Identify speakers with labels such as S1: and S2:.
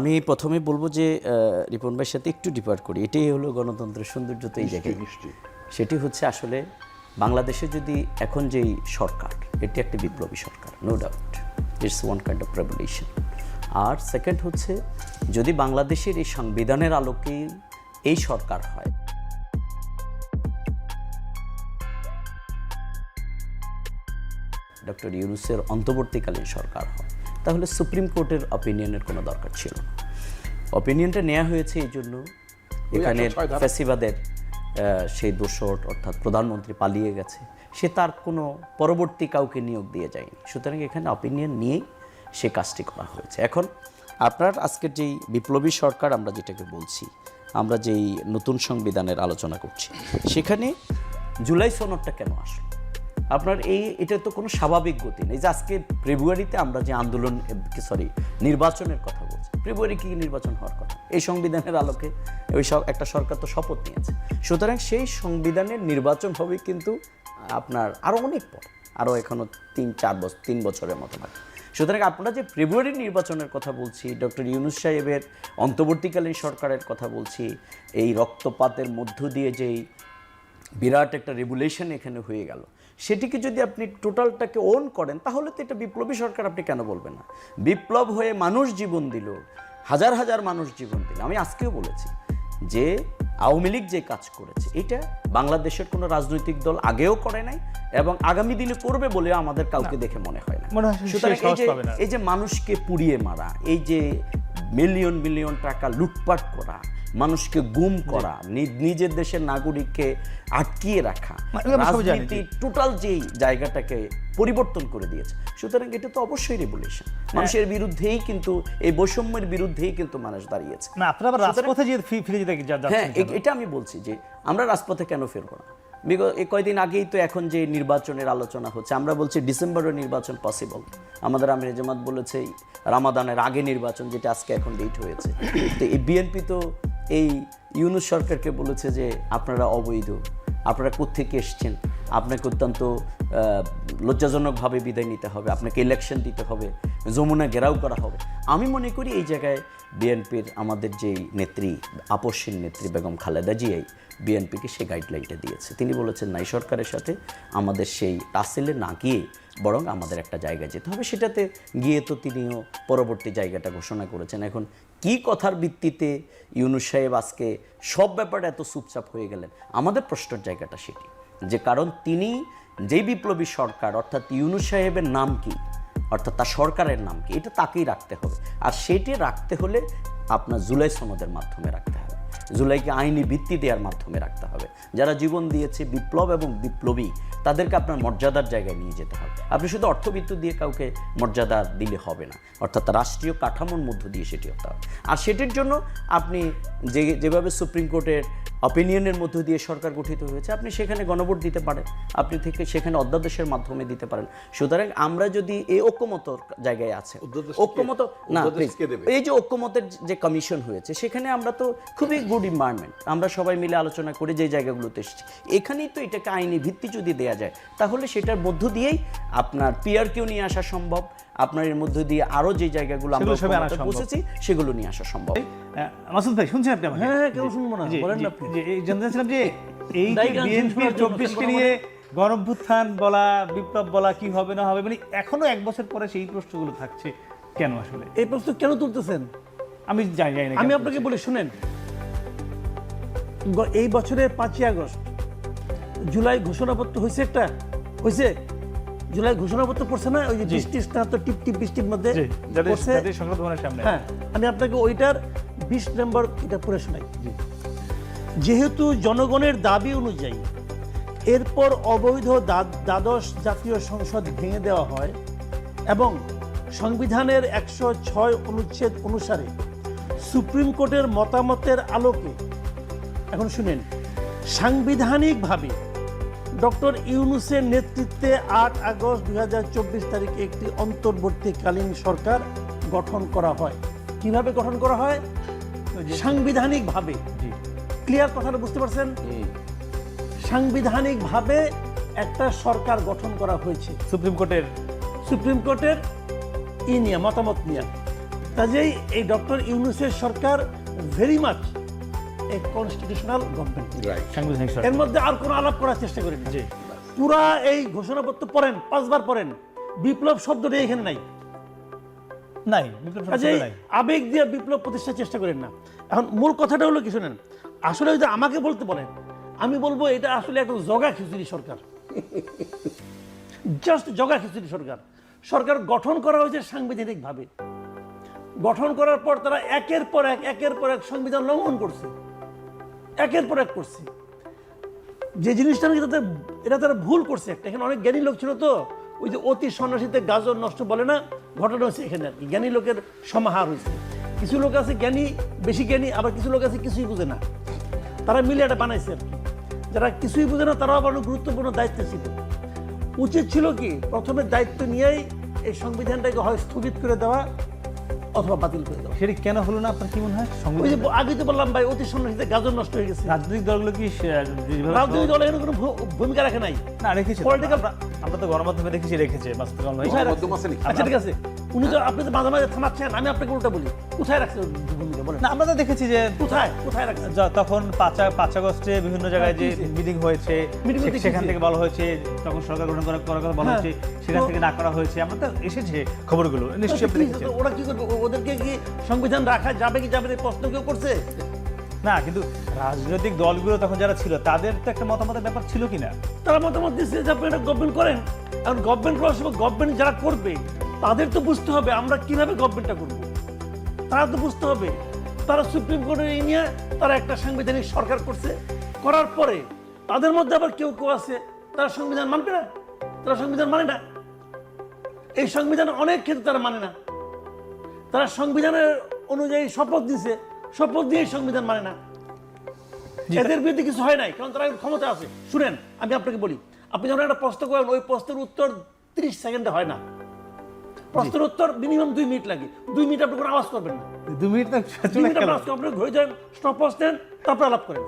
S1: আমি প্রথমে বলবো যে রিপন ভাইয়ের সাথে একটু ডিপার্ট করি। এটাই হলো গণতন্ত্রের সৌন্দর্য তো এই জায়গায়। সেটি হচ্ছে আসলে বাংলাদেশে যদি এখন যেই সরকার, এটি একটি বিপ্লবী সরকার, no doubt, it's one kind of revolution. আর সেকেন্ড হচ্ছে যদি বাংলাদেশের এই সংবিধানের আলোকেই এই সরকার হয়, ডক্টর ইউনূসের অন্তর্বর্তীকালীন সরকার হয়, তাহলে সুপ্রিম কোর্টের অপিনিয়নের কোনো দরকার ছিল না। অপিনিয়নটা নেওয়া হয়েছে এই জন্য এখানে ফ্যাসিবাদের সেই দোসর অর্থাৎ প্রধানমন্ত্রী পালিয়ে গেছে, সে তার কোনো পরবর্তী কাউকে নিয়োগ দিয়ে যায়নি, সুতরাং এখানে অপিনিয়ন নিয়েই সে কাজটি করা হয়েছে। এখন আপনার আজকের যেই বিপ্লবী সরকার আমরা যেটাকে বলছি, আমরা যেই নতুন সংবিধানের আলোচনা করছি, সেখানে জুলাই সনদটা কেন আসলো? আপনার এটা তো কোনো স্বাভাবিক গতি নেই যে আজকে ফেব্রুয়ারিতে আমরা যে আন্দোলন নির্বাচনের কথা বলছি, ফেব্রুয়ারি কি নির্বাচন হওয়ার কথা, এই সংবিধানের আলোকে ওই সব একটা সরকার তো শপথ নিয়েছে, সুতরাং সেই সংবিধানের নির্বাচন হবে কিন্তু আপনার আরও অনেক পর, আরও এখনও 3 বছরের মতো বাকি। সুতরাং আপনারা যে ফেব্রুয়ারির নির্বাচনের কথা বলছি, ডক্টর ইউনূস সাহেবের অন্তর্বর্তীকালীন সরকারের কথা বলছি, এই রক্তপাতের মধ্য দিয়ে যেই বিরাট একটা রেগুলেশন এখানে হয়ে গেল, সেটিকে যদি আপনি টোটালটাকে ওন করেন, তাহলে তো এটা বিপ্লবী সরকার আপনি কেন বলবেন না? বিপ্লব হয়ে মানুষ জীবন দিল, হাজার হাজার মানুষ জীবন দিল। আমি আজকেও বলেছি যে আওয়ামী লীগ যে কাজ করেছে, এটা বাংলাদেশের কোনো রাজনৈতিক দল আগেও করে নাই এবং আগামী দিনে করবে বলে আমাদের কাউকে দেখে মনে হয় না। সুতরাং এই যে মানুষকে পুড়িয়ে মারা, এই যে মিলিয়ন মিলিয়ন টাকা লুটপাট করা, মানুষকে গুম করা, নিজের দেশের নাগরিককে আটকিয়ে রাখা, রাজনীতি টোটাল যেই জায়গাটাকে পরিবর্তন করে দিয়েছে, সুতরাং এটা তো অবশ্যই রেভলিউশন। মানুষের বিরুদ্ধেই কিন্তু, এই বৈষম্যের বিরুদ্ধেই কিন্তু মানুষ দাঁড়িয়েছে। হ্যাঁ, এটা আমি বলছি যে আমরা রাজপথে কেন ফিরবো না? কয়েকদিন আগেই তো এখন যে নির্বাচনের আলোচনা হচ্ছে, আমরা বলছি ডিসেম্বরের নির্বাচন পসিবল। আমাদের আমির জামাত বলেছে রামাদানের আগে নির্বাচন, যেটা আজকে এখন ডেট হয়েছে। তো এই বিএনপি তো এই ইউনূস সরকারকে বলেছে যে আপনারা অবৈধ, আপনারা কোত্থেকে এসছেন, আপনাকে অত্যন্ত লজ্জাজনকভাবে বিদায় নিতে হবে, আপনাকে ইলেকশন দিতে হবে, যমুনা ঘেরাও করা হবে। আমি মনে করি এই জায়গায় বিএনপির আমাদের যেই নেত্রী, আপসহীন নেত্রী বেগম খালেদা জিয়াই বিএনপিকে সেই গাইডলাইনটা দিয়েছে। তিনি বলেছেন নাই সরকারের সাথে আমাদের সেই টাসেলে না গিয়ে বরং আমাদের একটা জায়গায় যেতে হবে। সেটাতে গিয়ে তো তিনিও পরবর্তী জায়গাটা ঘোষণা করেছেন। এখন কি কথার ভিত্তিতে ইউনূস সাহেব আজকে সব ব্যাপারে এত চুপচাপ হয়ে গেলেন, আমাদের প্রশ্নের জায়গাটা সেটি, যে কারণ তিনি যেই বিপ্লবী সরকার, অর্থাৎ ইউনূস সাহেবের নাম কি, অর্থাৎ তার সরকারের নাম কি, এটা তাকেই রাখতে হবে। আর সেটি রাখতে হলে আপনার জুলাই সনদের মাধ্যমে রাখতে হবে, জুলাইকে আইনি ভিত্তি দেওয়ার মাধ্যমে রাখতে হবে। যারা জীবন দিয়েছে, বিপ্লব এবং বিপ্লবী, তাদেরকে আপনার মর্যাদার জায়গায় নিয়ে যেতে হবে। আপনি শুধু অর্থবিত্ত দিয়ে কাউকে মর্যাদা দিলে হবে না, অর্থাৎ রাষ্ট্রীয় কাঠামোর মধ্য দিয়ে সেটি হতে হবে। আর সেটির জন্য আপনি যেভাবে সুপ্রিম কোর্টের অপিনিয়নের মধ্য দিয়ে সরকার গঠিত হয়েছে, আপনি সেখানে গণভোট দিতে পারেন, আপনি সেখানে অধ্যাদেশের মাধ্যমে দিতে পারেন। সুতরাং আমরা যদি এই ঐক্যমত জায়গায় আছে, ঐক্যমত না, এই যে ঐক্যমতের যে কমিশন হয়েছে, সেখানে আমরা তো খুবই গুড এনভায়রনমেন্ট, আমরা সবাই মিলে আলোচনা করে যে জায়গাগুলোতে এসেছি, এখানেই তো এটাকে আইনি ভিত্তি যদি দেওয়া যায়, তাহলে সেটার মধ্য দিয়েই আপনার পিআরকিউ নিয়ে আসা সম্ভব, আপনার এর মধ্য দিয়ে আরও যে জায়গাগুলো আমরা পৌঁছেছি সেগুলো নিয়ে আসা সম্ভব।
S2: মাসুদ ভাই, শুনছেন আপনি?
S3: হ্যাঁ, কেন শুনবো না, বলেন না আপনি।
S2: জানতে চাচ্ছিলাম যে এই বিএনপি 24কে নিয়ে গণঅভ্যুত্থান বলা, বিপ্লব বলা, কি হবে না হবে, মানে এখনো 1 বছর পরে সেই প্রশ্নগুলো থাকছে কেন? আসলে
S3: এই প্রশ্ন কেন তুলতেছেন
S2: আমি জানি না।
S3: আমি আপনাকে বলি, শুনেন, এই বছরের 5ই আগস্ট জুলাই ঘোষণাপত্র হয়েছে, একটা হয়েছে, জুলাই ঘোষণাপত্র পড়ছে না, ওই যে বৃষ্টির স্নাত টিপ টিপ বৃষ্টির মধ্যে পড়ছে। হ্যাঁ, আমি আপনাকে ওইটার 20 নম্বর এটা পড়ে শোনাই। যেহেতু জনগণের দাবি অনুযায়ী এরপর অবৈধ দ্বাদশ জাতীয় সংসদ ভেঙে দেওয়া হয় এবং সংবিধানের 106 অনুচ্ছেদ অনুসারে সুপ্রিম কোর্টের মতামতের আলোকে, এখন শুনেন, সাংবিধানিকভাবে ডক্টর ইউনূসের নেতৃত্বে 8 আগস্ট 2024 তারিখে একটি অন্তর্বর্তীকালীন সরকার গঠন করা হয়। কিভাবে গঠন করা হয়? সাংবিধানিকভাবে। ক্লিয়ার কথাটা বুঝতে পারছেন? সাংবিধানিকভাবে একটা সরকার গঠন করা হয়েছে সুপ্রিম কোর্টের মতামত নিয়ে। কাজেই এই ডক্টর ইউনূসের সরকার very much a constitutional government,
S2: সাংবিধানিক সরকার।
S3: এর মধ্যে আর কোনো আলাপ করার চেষ্টা করেন।
S2: জি।
S3: পুরা এই ঘোষণাপত্র পড়েন, 5 বার পড়েন, বিপ্লব শব্দটা এখানে নাই।
S2: নাই, বিপ্লব শব্দ
S3: কাজেই
S2: নাই।
S3: আবেগ দিয়ে বিপ্লব প্রতিষ্ঠার চেষ্টা করেন না। এখন মূল কথাটা হলো কি শোনেন, আসলে যদি আমাকে বলতে বলেন, আমি বলবো এটা আসলে একটা জগা খিচুড়ি সরকার, জাস্ট জগা খিচুড়ি সরকার। সরকার গঠন করা হয়েছে সাংবিধানিকভাবে, গঠন করার পর তারা একের পর এক সংবিধান লঙ্ঘন করছে, একের পর এক করছে। যে জিনিসটা নাকি এটা তারা ভুল করছে একটা, এখানে অনেক জ্ঞানী লোক ছিল তো, ওই যে অতি সন্ন্যাসীতে গাজর নষ্ট বলে না, ঘটনা হচ্ছে এখানে আর কি, জ্ঞানী লোকের সমাহার হয়েছে। কিছু লোক আছে জ্ঞানী, বেশি জ্ঞানী, আবার কিছু লোক আছে কিছুই বুঝে না, তারা মিলে এটা বানাইছে আর কি। যারা কিছুই বুঝে না তারাও আবার গুরুত্বপূর্ণ দায়িত্বে ছিল। উচিত ছিল কি প্রথমে দায়িত্ব নিয়েই এই সংবিধানটাকে হয় স্থগিত করে দেওয়া অথবা বাতিল করে দেওয়া।
S2: সেটা কেন হলো না আপনার কি মনে হয়?
S3: ওই যে আগে তো বললাম ভাই, অতি সন্ন্যাসীতে গাজর নষ্ট হয়ে গেছে।
S2: রাজনৈতিক দলগুলো কি
S3: রাজনৈতিক দল এখানে কোনো ভূমিকা রাখে নাই।
S2: না রেখেছে,
S3: Political-
S2: আমরা তো গণমাধ্যমে দেখেছি রেখেছে মাসুদ ভাই।
S3: কোথায় রাখছে? আচ্ছা ঠিক আছে, উনি তো আপনি তো মাঝে মাঝে থামাচ্ছেন, আমি আপনাকে উল্টা বলি, কোথায় রাখছে ভূমিকা বলেন?
S2: না আমরা তো দেখেছি যে
S3: কোথায় রাখছে?
S2: তখন 5 আগস্টে বিভিন্ন জায়গায় যে
S3: হয়েছে?
S2: মিটিং হয়েছে,
S3: Meeting এ
S2: সেখান
S3: দেখেছি।
S2: থেকে বলা হয়েছে, তখন সরকার গঠন করার কথা বলা
S3: হ্যাঁ।
S2: হয়েছে, সেখান
S3: তো-
S2: থেকে না করা হয়েছে। আমরা তো এসেছে খবরগুলো, নিশ্চয়ই আপনি দেখেছেন।
S3: ওরা কি করবে? ওদেরকে কি সংবিধান রাখা যাবে কি যাবে না এই প্রশ্ন কেউ করছে?
S2: না, কিন্তু রাজনৈতিক দলগুলো তখন যারা ছিল তাদের তো একটা মতামতের ব্যাপার ছিল কিনা?
S3: তারা মতামত দিচ্ছে যে আপনি এটা গভর্নমেন্ট করেন। এখন গভর্নমেন্ট করার সময় গভর্নমেন্ট যারা করবে তাদের তো বুঝতে হবে আমরা কিভাবে গভর্নমেন্টটা করব, তারা তো বুঝতে হবে। তারা সুপ্রিম কোর্টে নিয়ে তারা একটা সাংবিধানিক সরকার করছে, করার পরে তাদের মধ্যে আবার কেউ কেউ আছে তারা সংবিধান মানবে না, তারা সংবিধান মানে না। এই সংবিধান অনেক ক্ষেত্রে তারা মানে না, তারা সংবিধানের অনুযায়ী শপথ দিছে, শপথ দিয়ে সংবিধান মানে না। এদের বিরুদ্ধে কিছু হয় নাই, কারণ তারা ক্ষমতা আছে। শুনেন আমি আপনাকে বলি, আপনি যখন একটা প্রশ্ন করেন ওই প্রশ্নের উত্তর 30 সেকেন্ডে হয় না, প্রশ্নের উত্তর মিনিমাম 2 মিনিট লাগে। 2 মিনিট আপনি কোনো আওয়াজ করবেন না,
S2: 2 মিনিট তো
S3: 2 মিনিট আপনি আওয়াজ করবেন, আপনি ঘুরে যান, স্টপ নেন, তারপর আলাপ করেন।